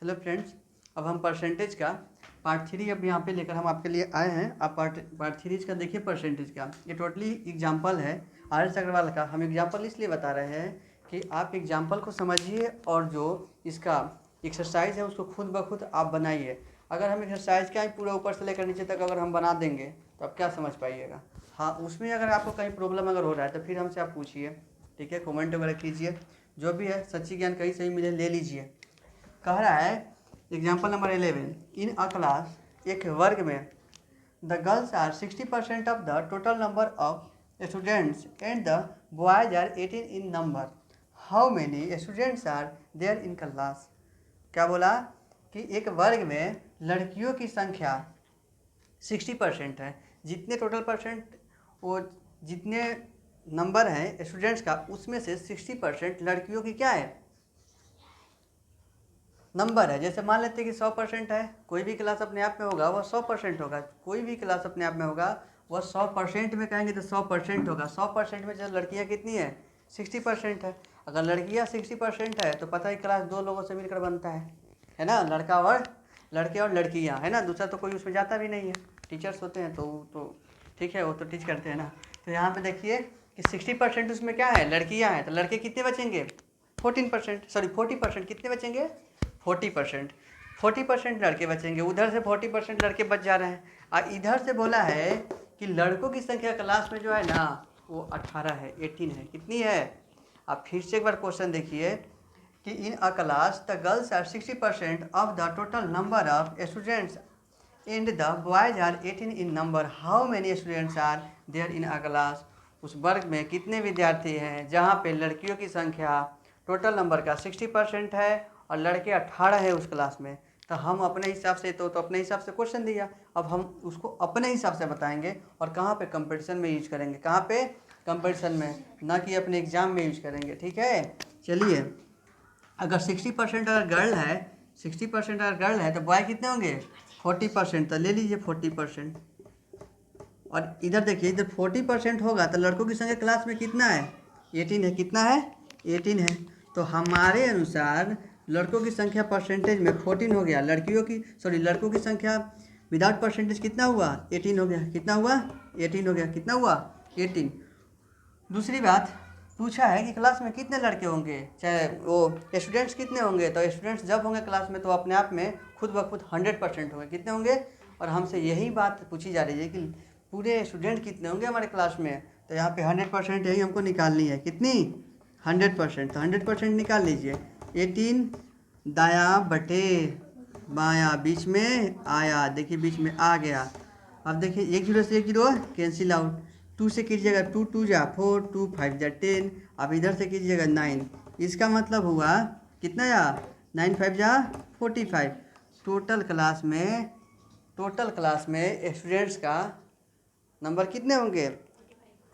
Hello friends, अब हम percentage का पार्ट 3 अब यहाँ पे लेकर हम आपके लिए आए हैं। आप पार्ट 3 का देखिए परसेंटेज का। ये टोटली एग्जाम्पल है आर.एस. अग्रवाल का। हम एग्जाम्पल इसलिए बता रहे हैं कि आप एग्जाम्पल को समझिए और जो इसका एक्सरसाइज है उसको खुद ब खुद आप बनाइए। अगर हम एक्सरसाइज का ही पूरा ऊपर से लेकर नीचे तक अगर हम बना देंगे तो आप क्या समझ पाइएगा। हाँ, उसमें अगर आपको कहीं प्रॉब्लम अगर हो रहा है तो फिर हमसे आप पूछिए, ठीक है, कमेंट वगैरह कीजिए। जो भी है सच्ची ज्ञान कहीं से ही मिले ले लीजिए। कह रहा है example number 11, in a class, एक वर्ग में the girls are 60% of the total number of students and the boys are 18 in number, how many students are there in class. क्या बोला कि एक वर्ग में लड़कियों की संख्या 60% है। जितने टोटल परसेंट वो जितने नंबर हैं स्टूडेंट्स का उसमें से 60% लड़कियों की क्या है, नंबर है। जैसे मान लेते हैं कि 100% है, कोई भी क्लास अपने आप में होगा वह 100% होगा। कोई भी क्लास अपने आप में होगा वह 100% में कहेंगे तो 100% होगा। 100% में जब लड़कियां कितनी है, 60% है। अगर लड़कियां 60% है तो पता है क्लास दो लोगों से मिलकर बनता है ना, लड़का और लड़के और लड़कियां, है ना। दूसरा तो कोई उसमें जाता भी नहीं है। टीचर्स होते हैं तो ठीक है, वो तो टीच करते हैं ना। तो यहाँ पे देखिए कि 60% उसमें क्या है, लड़कियाँ हैं। तो लड़के कितने बचेंगे, 14%, सॉरी 40%। कितने बचेंगे, 40%। 40% लड़के बचेंगे। उधर से 40% लड़के बच जा रहे हैं। और इधर से बोला है कि लड़कों की संख्या क्लास में जो है ना वो 18 है, 18 है। कितनी है, आप फिर से एक बार क्वेश्चन देखिए कि in a class the girls are 60% of the total number of students and the boys are 18 in number, how many students are there in a class. उस वर्ग में कितने विद्यार्थी हैं जहाँ पे लड़कियों की संख्या टोटल नंबर का 60% है और लड़के 18 है उस क्लास में। तो हम अपने हिसाब से तो अपने हिसाब से क्वेश्चन दिया, अब हम उसको अपने हिसाब से बताएंगे और कहाँ पे कंपटीशन में यूज करेंगे, कहाँ पे कंपटीशन में, ना कि अपने एग्जाम में यूज करेंगे। ठीक है, चलिए। अगर 60% अगर गर्ल है, 60% अगर गर्ल है तो बॉय कितने होंगे, 40%। तो ले लीजिए 40%। और इधर देखिए, इधर 40% होगा तो लड़कों की संख्या क्लास में कितना है, 18 है। कितना है, 18 है। तो हमारे अनुसार लड़कों की संख्या परसेंटेज में 14 हो गया, लड़कियों की सॉरी लड़कों की संख्या विदाउट परसेंटेज कितना हुआ, 18 हो गया। कितना हुआ, 18 हो गया। कितना हुआ, 18। दूसरी बात पूछा है कि क्लास में कितने लड़के होंगे, चाहे वो स्टूडेंट्स कितने होंगे। तो स्टूडेंट्स जब होंगे क्लास में तो अपने आप में खुद ब खुद 100% होंगे। कितने होंगे, और हमसे यही बात पूछी जा रही है कि पूरे स्टूडेंट कितने होंगे हमारे क्लास में। तो यहाँ पे 100% यही हमको निकालनी है। कितनी, 100%। तो 100% निकाल लीजिए। 18 दाया बटे बाया, बीच में आया, देखिए बीच में आ गया। अब देखिए 1 0 से 1 0 कैंसिल आउट। 2 से कीजिएगा 2 2 जा 4, 2 5 जा 10। अब इधर से कीजिएगा 9। इसका मतलब हुआ कितना या 9 5 जा 45। टोटल क्लास में स्टूडेंट्स का नंबर कितने होंगे,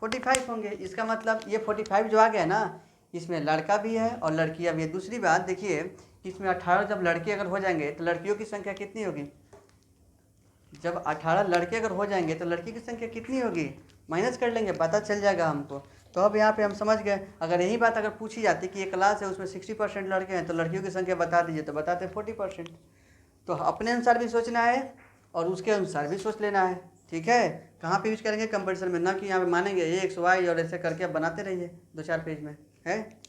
45 होंगे। इसका मतलब ये 45 जो आ गया ना, इसमें लड़का भी है और लड़कियां भी है। दूसरी बात देखिए, इसमें 18 जब लड़के अगर हो जाएंगे तो लड़कियों की संख्या कितनी होगी, जब 18 लड़के अगर हो जाएंगे तो लड़की की संख्या कितनी होगी, माइनस कर लेंगे, पता चल जाएगा हमको। तो अब यहाँ पे हम समझ गए। अगर यही बात अगर पूछी जाती कि एक क्लास है उसमें 60% लड़के हैं तो लड़कियों की संख्या बता दीजिए, तो बताते 40%। तो अपने अनुसार भी सोचना है और उसके अनुसार भी सोच लेना है। ठीक है, कहाँ पे यूज करेंगे, कंपटीशन में, ना कि यहाँ पे मानेंगे एक्स वाई और ऐसे करके आप बनाते रहिए 2-4 पेज में है।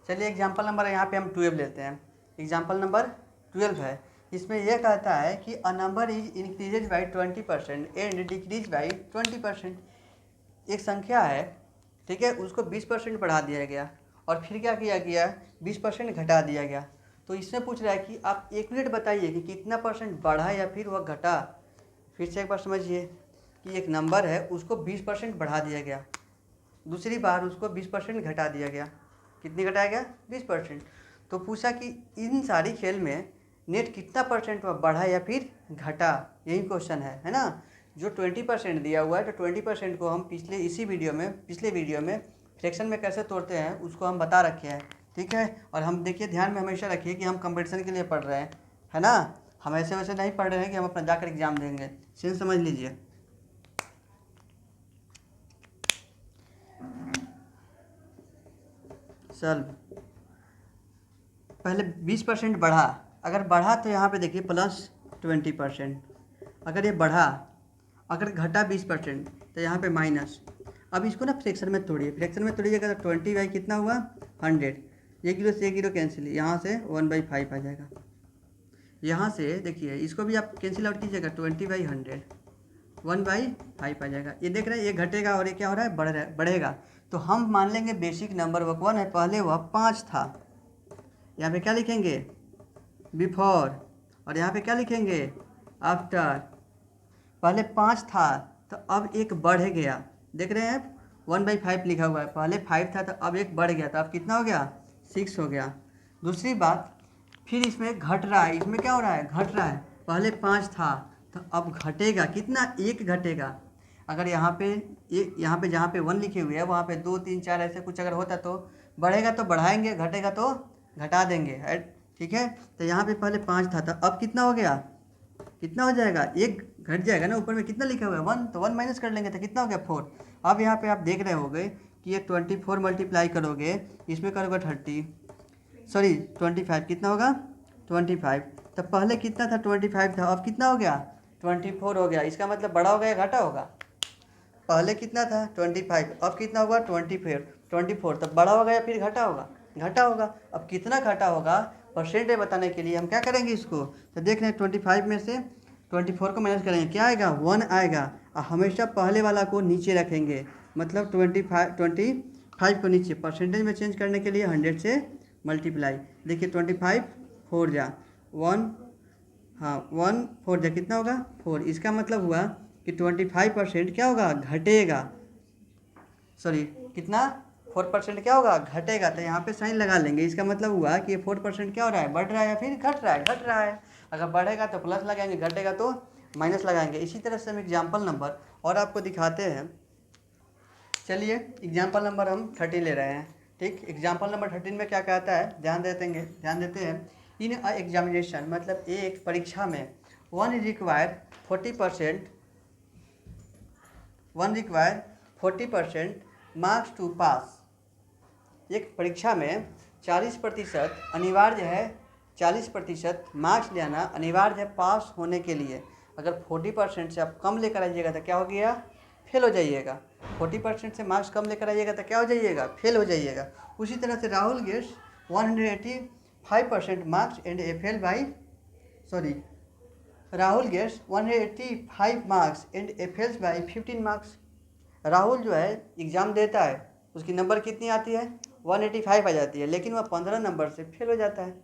चलिए एग्जाम्पल नंबर यहाँ पे हम 12 लेते हैं। एग्जाम्पल नंबर 12 है। इसमें यह कहता है कि a number is increases by 20% and decrease by 20%। एक संख्या है, ठीक है, उसको 20% बढ़ा दिया गया और फिर क्या किया गया, 20% घटा दिया गया। तो इसमें पूछ रहा है कि आप एक मिनट बताइए कि कितना परसेंट बढ़ा या फिर वह घटा। फिर से एक बार समझिए कि एक नंबर है उसको 20% बढ़ा दिया गया, दूसरी बार उसको 20% घटा दिया गया। कितनी घटाया गया, 20%। तो पूछा कि इन सारी खेल में नेट कितना परसेंट बढ़ा या फिर घटा, यही क्वेश्चन है ना। जो 20% दिया हुआ है तो 20% को हम पिछले वीडियो में फ्रैक्शन में कैसे तोड़ते हैं उसको हम बता रखे हैं। ठीक है, और हम देखिए ध्यान में हमेशा रखिए कि हम कंपटीशन के लिए पढ़ रहे हैं, है ना। हम ऐसे वैसे नहीं पढ़ रहे हैं कि हम अपना जाकर एग्जाम देंगे। सेंस समझ लीजिए। सॉल्व पहले 20% बढ़ा, अगर बढ़ा तो यहाँ पे देखिए +20%, अगर ये बढ़ा, अगर घटा 20% तो यहाँ पे माइनस। अब इसको ना फ्रैक्शन में तोड़िए, फ्रैक्शन में तोड़िएगा तो 20 कितना हुआ 100, एक जीरो से एक जीरो कैंसिल, यहाँ से 1/5 आ जाएगा। यहाँ से देखिए इसको भी आप कैंसिल आउट कीजिएगा, 20/100 1/5 आ जाएगा। ये देख रहे हैं ये घटेगा और ये क्या हो रहा है बढ़ेगा। तो हम मान लेंगे बेसिक नंबर वह कौन है, पहले वह 5 था, यहाँ पे क्या लिखेंगे बिफोर, और यहाँ पे क्या लिखेंगे आफ्टर। पहले 5 था तो अब एक बढ़ गया, देख रहे हैं 1/5 लिखा हुआ है, पहले 5 था तो अब एक बढ़ गया, तो अब कितना हो गया 6 हो गया। दूसरी बात फिर इसमें घट रहा है, इसमें क्या हो रहा है घट रहा है, पहले 5 था तो अब घटेगा कितना, एक घटेगा। अगर यहाँ पे जहाँ पे 1 लिखे हुए है वहाँ पे 2 3 4 ऐसे कुछ अगर होता तो बढ़ेगा तो बढ़ाएंगे, घटेगा तो घटा देंगे, ठीक है। तो यहाँ पे पहले 5 था तो अब कितना हो गया, कितना हो जाएगा, एक घट जाएगा ना, ऊपर में कितना लिखा हुआ है 1, तो 1 माइनस कर लेंगे तो कितना हो गया 4। अब यहाँ पे आप देख रहे होगे कि ये 24 मल्टीप्लाई करोगे, इसमें करोगे 25 कितना होगा 25, तो पहले कितना था 25 था, अब कितना हो गया 24 हो गया। इसका मतलब बड़ा होगा या घटा होगा, पहले कितना था 25, अब कितना होगा 24, तब बड़ा होगा या फिर घटा होगा, घटा होगा। अब कितना घटा होगा परसेंट है बताने के लिए हम क्या करेंगे इसको, तो देख रहे हैं 25 में से 24 को माइनस करेंगे, क्या आएगा 1 आएगा, और हमेशा पहले वाला को नीचे रखेंगे, मतलब 25 को नीचे, परसेंटेज में चेंज करने के लिए 100 से मल्टीप्लाई। देखिए 25 4 जा 1, हाँ 1 4 जा कितना होगा 4, इसका मतलब हुआ कि 25% क्या होगा घटेगा, सॉरी कितना 4% क्या होगा घटेगा। तो यहाँ पे साइन लगा लेंगे, इसका मतलब हुआ कि ये 4% क्या हो रहा है बढ़ रहा है या फिर घट रहा है, घट रहा है। अगर बढ़ेगा तो प्लस लगाएंगे, घटेगा तो माइनस लगाएंगे। इसी तरह से हम एग्जाम्पल नंबर और आपको दिखाते हैं। चलिए एग्जाम्पल नंबर हम 13 ले रहे हैं, ठीक। एग्जाम्पल नंबर 13 में क्या कहता है ध्यान देते हैं। इन अ एग्जामिनेशन, मतलब एक परीक्षा में 1 रिक्वायर 40% मार्क्स टू पास। एक परीक्षा में 40% अनिवार्य है, 40% मार्क्स लेना अनिवार्य है पास होने के लिए। अगर 40% से आप कम लेकर आइएगा तो क्या हो गया फेल हो जाइएगा, 40% से मार्क्स कम लेकर आइएगा तो क्या हो जाइएगा फेल हो जाइएगा। उसी तरह से Rahul gets 185% marks and A fail by, sorry Rahul gets 185 marks and A fails by 15 marks. Rahul जो है एग्ज़ाम देता है, उसकी नंबर कितनी आती है 185 आ जाती है, लेकिन वह 15 नंबर से फेल हो जाता है।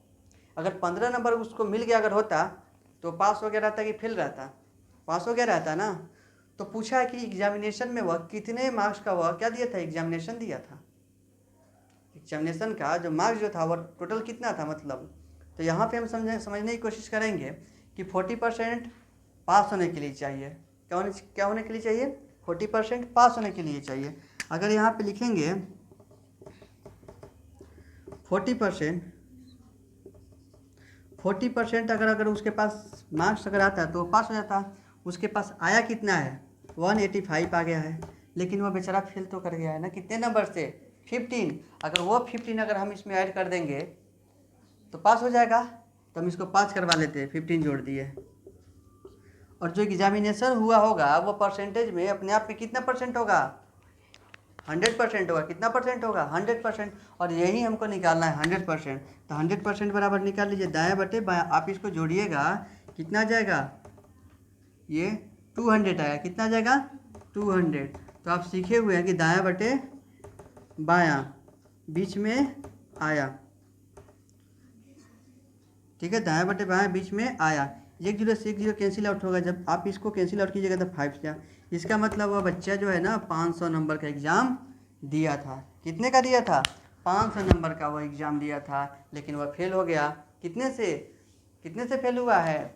अगर 15 नंबर उसको मिल गया अगर होता तो पास हो गया रहता कि फेल रहता, पास हो गया रहता ना। तो पूछा है कि एग्जामिनेशन में वह कितने मार्क्स का वह क्या दिया था, एग्जामिनेशन दिया था, एग्जामिनेशन का जो मार्क्स जो था वह टोटल कितना था मतलब। तो यहाँ पे हम समझने की कोशिश करेंगे कि 40% पास होने के लिए चाहिए, क्या होने के लिए चाहिए 40% पास होने के लिए चाहिए। अगर यहाँ पे लिखेंगे 40% अगर उसके पास मार्क्स अगर आता है तो पास हो जाता। उसके पास आया कितना है 185 आ गया है, लेकिन वह बेचारा फेल तो कर गया है ना, कितने नंबर से 15। अगर वो 15 अगर हम इसमें ऐड कर देंगे तो पास हो जाएगा, तो हम इसको पास करवा लेते हैं, 15 जोड़ दिए। और जो एग्जामिनेशन हुआ होगा वो परसेंटेज में अपने आप में कितना परसेंट होगा 100% होगा, कितना परसेंट होगा 100%। और यही हमको निकालना है 100%। तो 100% बराबर निकाल लीजिए, दाया बटे बाया, आप इसको जोड़िएगा कितना आ जाएगा, ये 200 आएगा, कितना आ जाएगा 200। तो आप सीखे हुए हैं कि दाया बटे बाया बीच में आया, ठीक है, दाया बटे बाया बीच में आया। 1 0 से 1 0 कैंसिल आउट होगा, जब आप इसको कैंसिल आउट कीजिएगा तो 5 से। इसका मतलब वह बच्चा जो है ना 500 नंबर का एग्ज़ाम दिया था, कितने का दिया था 500 नंबर का वह एग्ज़ाम दिया था, लेकिन वह फेल हो गया। कितने से फेल हुआ है,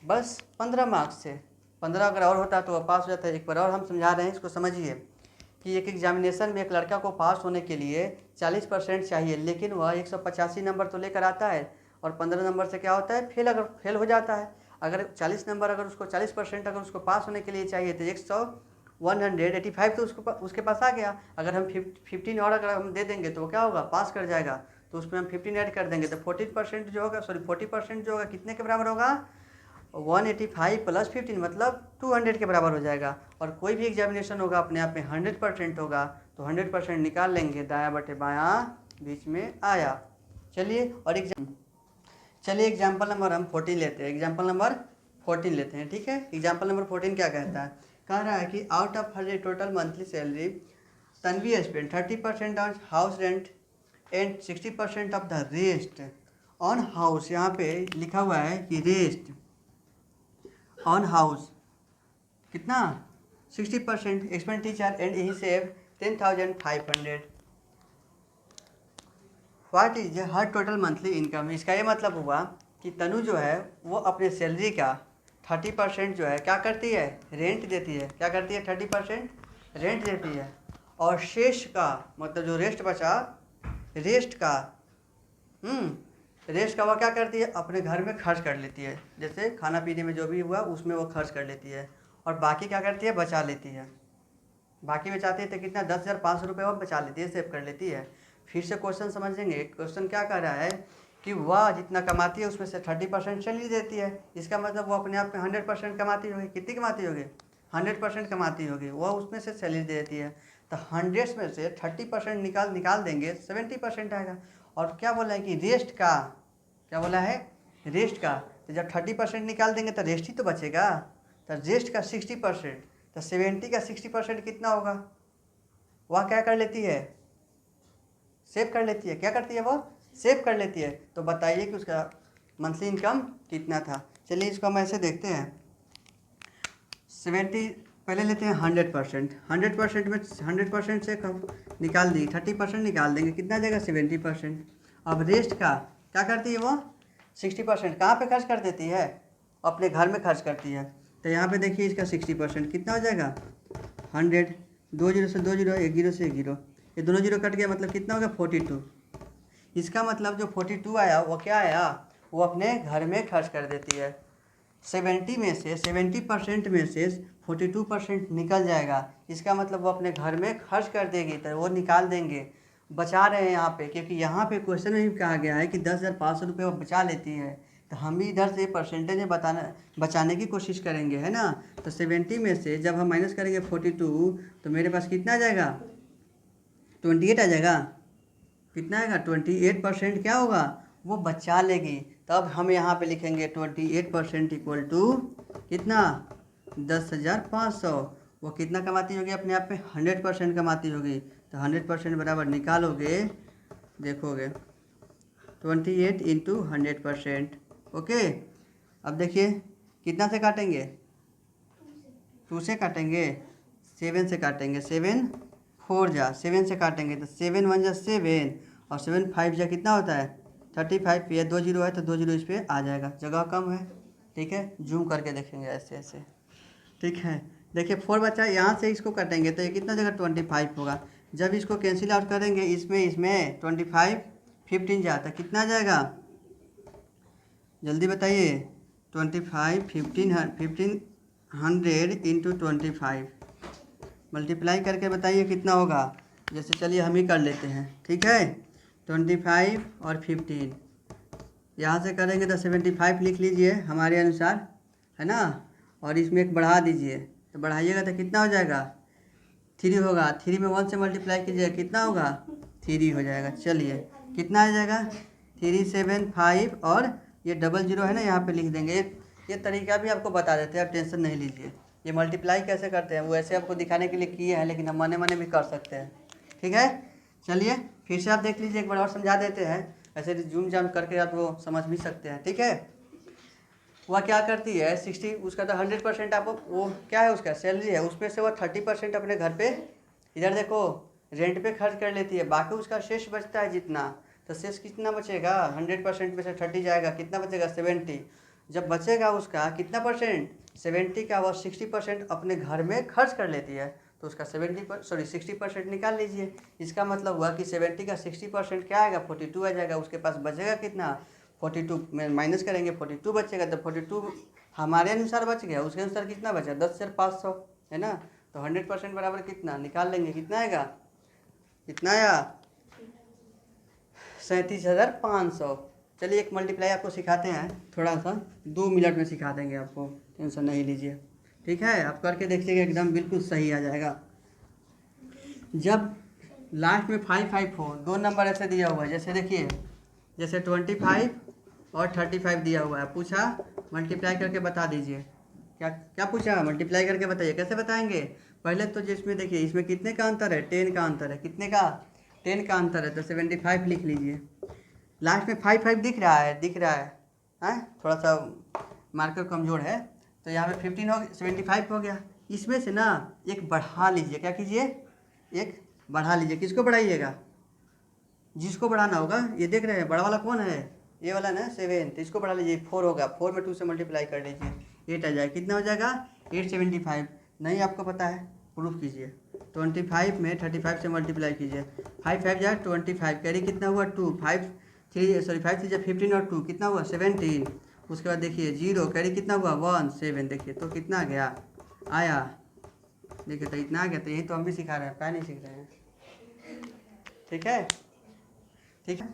बस 15 मार्क्स से। 15 अगर और होता तो वह पास हो जाता है। एक बार और हम समझा रहे हैं, इसको समझिए कि एक एग्जामिनेशन में एक लड़का को पास होने के लिए 40% चाहिए, लेकिन वह 185 नंबर तो लेकर आता है, और 15 नंबर से क्या होता है फेल हो जाता है। अगर 40 नंबर अगर उसको 40% अगर उसको पास होने के लिए चाहिए तो 185 तो उसके पास आ गया। अगर हम 15 और अगर हम दे देंगे तो वो क्या होगा पास कर जाएगा। तो उसमें हम 15 ऐड कर देंगे तो 14% जो होगा, सॉरी 40% जो होगा कितने के बराबर होगा, 185 प्लस 15 मतलब 200 के बराबर हो जाएगा। और कोई भी एग्जामिनेशन होगा अपने आप में 100% होगा, तो 100% निकाल लेंगे, दायां बटे बायां बीच में आया। चलिए और एग्जाम्पल नंबर हम 14 लेते हैं, एग्जाम्पल नंबर 14 लेते हैं, ठीक है। एग्जाम्पल नंबर 14 क्या कहता है, कह रहा है कि out of her total monthly salary Tanvi spend 30% on house rent and 60% of the rest on house. यहाँ पे लिखा हुआ है कि रेस्ट ऑन हाउस कितना 60% expenditure and he save 10,500। What is her total monthly income. इसका ये मतलब हुआ कि तनु जो है वो अपने सैलरी का 30% जो है क्या करती है, रेंट देती है। क्या करती है, 30% रेंट देती है। और शेष का मतलब जो रेस्ट बचा, रेस्ट का वो क्या करती है, अपने घर में खर्च कर लेती है। जैसे खाना पीने में जो भी हुआ उसमें वो खर्च कर लेती है। और बाकी क्या करती है, बचा लेती है। बाकी बचाती है तो कितना, 10,500 रुपये वो बचा लेती है, सेव कर लेती है। फिर से क्वेश्चन समझेंगे। क्वेश्चन क्या कर रहा है कि वह जितना कमाती है उसमें से 30% सैलरी देती है। इसका मतलब वो अपने आप में 100% कमाती होगी। कितनी कमाती होगी, 100% कमाती होगी, वह उसमें से सैलरी देती है। तो 100 में से 30% निकाल देंगे, 70% आएगा। और क्या बोला है कि रेस्ट का, क्या बोला है, रेस्ट का। तो जब 30% निकाल देंगे तो रेस्ट ही तो बचेगा। तो रेस्ट का 60%, तो 70 का 60% कितना होगा, वह क्या कर लेती है, सेव कर लेती है। क्या करती है, वो सेव कर लेती है। तो बताइए कि उसका मंथली इनकम कितना था। चलिए इसको हम ऐसे देखते हैं। 70 पहले लेते हैं 100%। 100% में 100% से निकाल दी 30% निकाल देंगे, कितना जाएगा, 70%। अब रेस्ट का क्या करती है, वो 60% कहाँ पे खर्च कर देती है, अपने घर में खर्च करती है। तो यहाँ पे देखिए इसका 60% कितना हो जाएगा, 100। 2 जीरो से 2 जीरो, 1 जीरो से 1 जीरो, ये दोनों जीरो कट गया, मतलब कितना हो गया, 42। इसका मतलब जो 42 आया वो क्या आया, वो अपने घर में खर्च कर देती है। 70% में से 42% निकल जाएगा। इसका मतलब वो अपने घर में खर्च कर देगी, तो वो निकाल देंगे। बचा रहे हैं यहाँ पे, क्योंकि यहाँ पे क्वेश्चन में भी कहा गया है कि 10,500 रुपये वो बचा लेती है। तो हम भी इधर से परसेंटेज में बचाने की कोशिश करेंगे, है ना। तो 70 में से जब हम माइनस करेंगे 42, तो मेरे पास कितना आ जाएगा, 28 आ जाएगा। कितना आएगा, 28% क्या होगा, वो बचा लेगी। तब हम यहाँ पे लिखेंगे 28% इक्वल टू कितना, 10,500। वो कितना कमाती होगी, अपने आप में 100% कमाती होगी। तो 100% बराबर निकालोगे, देखोगे 28 इंटू 100%। ओके, अब देखिए कितना से काटेंगे, 2 से काटेंगे, 7 से काटेंगे, 7 4 जा 7 से काटेंगे तो 7 1 जा 7 और 7 5 जा कितना होता है, 35। ये 2 जीरो है तो 2 जीरो इस पर आ जाएगा, जगह कम है। ठीक है, जूम करके देखेंगे ऐसे ऐसे। ठीक है, देखिए 4 बचा, यहाँ से इसको काटेंगे तो ये कितना जगह 25 होगा। जब इसको कैंसिल आउट करेंगे इसमें 25 15 जाता, कितना आ जाएगा, जल्दी बताइए। 25 1500 इंटू 25 मल्टीप्लाई करके बताइए कितना होगा। जैसे चलिए हम ही कर लेते हैं, ठीक है। 25 और 15 यहाँ से करेंगे तो 75 लिख लीजिए हमारे अनुसार, है ना। और इसमें एक बढ़ा दीजिए, तो बढ़ाइएगा तो कितना हो जाएगा, 3 होगा। 3 में 1 से मल्टीप्लाई कीजिए, कितना होगा, 3 हो जाएगा। चलिए कितना आ जाएगा, 3 7 5 और ये डबल जीरो है ना, यहाँ पे लिख देंगे। ये तरीका भी आपको बता देते हैं, आप टेंशन नहीं लीजिए। ये मल्टीप्लाई कैसे करते हैं वो ऐसे आपको दिखाने के लिए किए हैं, लेकिन हम मने भी कर सकते हैं, ठीक है। चलिए फिर से आप देख लीजिए, एक बार और समझा देते हैं। ऐसे जूम जाम करके आप वो समझ भी सकते हैं, ठीक है। वह क्या करती है, 60 उसका तो 100% आप वो क्या है, उसका सैलरी है, उसमें से वो 30% अपने घर पे, इधर देखो, रेंट पे खर्च कर लेती है। बाकी उसका शेष बचता है जितना, तो शेष कितना बचेगा, 100% में से 30 जाएगा, कितना बचेगा, 70। जब बचेगा उसका कितना परसेंट, 70 का, वो 60% अपने घर में खर्च कर लेती है। तो उसका 60% निकाल लीजिए। इसका मतलब हुआ कि 70 का 60% क्या आएगा, 42 आ जाएगा। उसके पास बचेगा कितना, 42 में माइनस करेंगे 42 बचेगा। तो 42 हमारे अनुसार बच गया, उसके अनुसार कितना बचा, 10,500, है ना। तो 100% बराबर कितना निकाल लेंगे, कितना आएगा, कितना आया, 37,500। चलिए एक मल्टीप्लाई आपको सिखाते हैं, थोड़ा सा 2 मिनट में सिखा देंगे आपको, टेंशन नहीं लीजिए। ठीक है, आप करके देखिएगा, एकदम बिल्कुल सही आ जाएगा। जब लास्ट में 5 हो, 2 नंबर ऐसे दिया हुआ है, जैसे देखिए, जैसे 25 और 35 दिया हुआ है, पूछा मल्टीप्लाई करके बता दीजिए। क्या क्या पूछा? मल्टीप्लाई करके बताइए। कैसे बताएंगे? पहले तो जिसमें देखिए, इसमें कितने का अंतर है? 10 का अंतर है। कितने का? 10 का अंतर है, तो 75 लिख लीजिए। लास्ट में 5 दिख रहा है, दिख रहा है, हैं? थोड़ा सा मार्कर कमज़ोर है, तो यहाँ पे 15 हो, 75 हो गया। इसमें से ना एक बढ़ा लीजिए। क्या कीजिए? एक बढ़ा लीजिए। किसको बढ़ाइएगा? जिसको बढ़ाना होगा। ये देख रहे हैं बड़ा वाला कौन है? ये वाला ना 7, तो इसको बढ़ा लीजिए। 4 होगा, 4 में 2 से मल्टीप्लाई कर लीजिए, 8 आ जाएगा। कितना हो जाएगा? 875। नहीं आपको पता है, प्रूफ कीजिए। 25 में 35 से मल्टीप्लाई कीजिए, 5 जाए 25, कैरी कितना हुआ? 2, 5 3 जा 15 और 2 कितना हुआ? 17। उसके बाद देखिए 0, कैरी कितना हुआ? 1 7। देखिए तो कितना आ गया? आया। देखिए तो इतना आ गया। तो यही तो हम भी सिखा रहे हैं, क्या नहीं सीख रहे हैं? ठीक है, ठीक है।